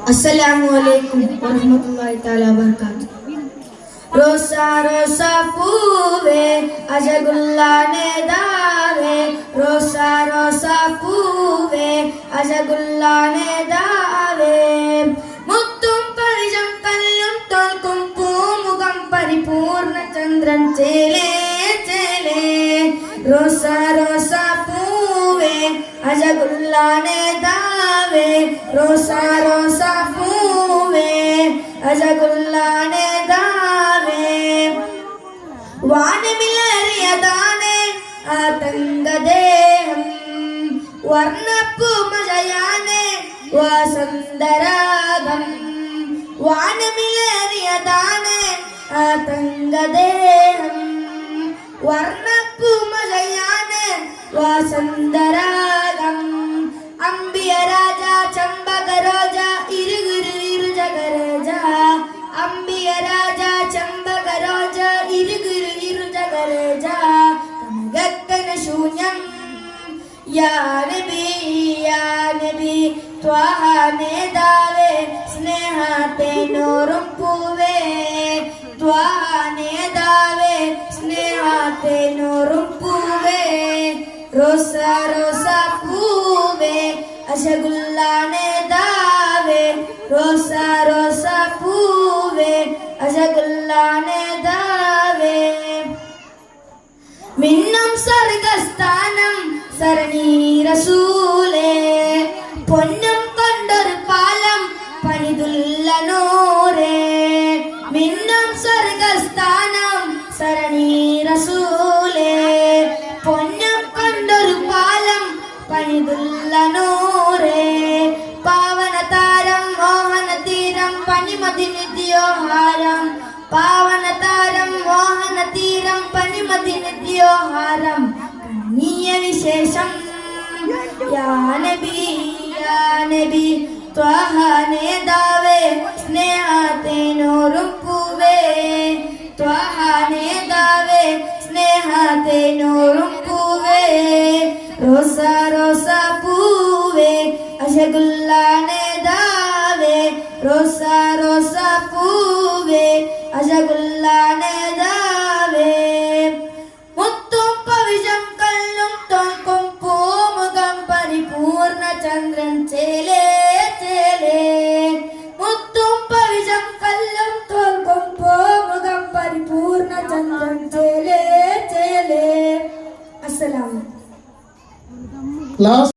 Assalamualaikum warahmatullahi taala wabarakatuh. Rosa rosa പൂവേ അജഗുല്ലാനെ ദാവേ rosa rosa പൂവേ അജഗുല്ലാനെ ദാവേ മുത്തും പരിചം കല്ലും തോൽക്കും പൂമുഖം പരിപൂർണ ചന്ദ്രൻ ചേലേ ചേലേ rosa rosa പൂവേ അജഗുല്ലാനെ ദാവേ rosa rosa പൂവേ അജഗുല്ലാനെ ദാവേ വാനമിലേറിയതാണേ ആ തങ്കദേഹം വർണ്ണപ്പൂ മഴയാണേ വസന്തരാഗം വാനമിലേറിയതാണേ ആ തങ്കദേഹം വർണ്ണപ്പൂ മഴയാണേ വസന്തരാഗം അംബിയ രാജ ചമ്പക രോജ ഇരുഗുരു ഇരുജഗരജ അംബിയ രാജ ചമ്പക രോജ ഇരുഗുരു ഇരുജഗരജ കനകക്കന ശൂന്യം യാ നബി ത്വാഹ നേതാവേ സ്നേഹത്തെ നോറും പൂവേ ത്വാഹ നേതാവേ സ്നേഹത്തെ നോറും പൂവേ rosa rosa പൂവേ അജഗുല്ലാനെ ദാവേ rosa rosa പൂവേ അജഗുല്ലാനെ ദാവേ മിന്നം സ്വർഗസ്ഥാനം സരണി റസൂലേ പൊന്നും കൊണ്ടൊരു പാലം പണിതുള്ള നൂറേ മിന്നം സ്വർഗസ്ഥാനം സരണി റസൂലേ പൊന്നും കൊണ്ടൊരു പാലം പണിതുള്ള നൂറേ പാവന താരം മോഹന തീരം പണിമതി നിത്യോഹാരം പാവന താരം മോഹന തീരം പണിമതി നിത്യോഹാരം കണ്ണീയ വിശേഷം യാ നബി ത്വാഹ നേതാവേ സ്നേഹത്തെ നോറും പൂവേ ത്വാഹ നേതാവേ സ്നേഹത്തെ നോറും പൂവേ rosa rosa പൂവേ അജഗുല്ലാനെ ദാവേ rosa rosa പൂവേ അജഗുല്ലാനെ ദാവേ മുത്തും പവിഴം കല്ലും തോൽക്കും പൂമുഖം പരിപൂർണ ചന്ദ്രൻ ചേലേ ചേലേ മുത്തും പവിഴം കല്ലും തോൽക്കും പൂമുഖം പരിപൂർണ ചന്ദ്രൻ ചേലേ ചേലേ. അസ്സലാമു Last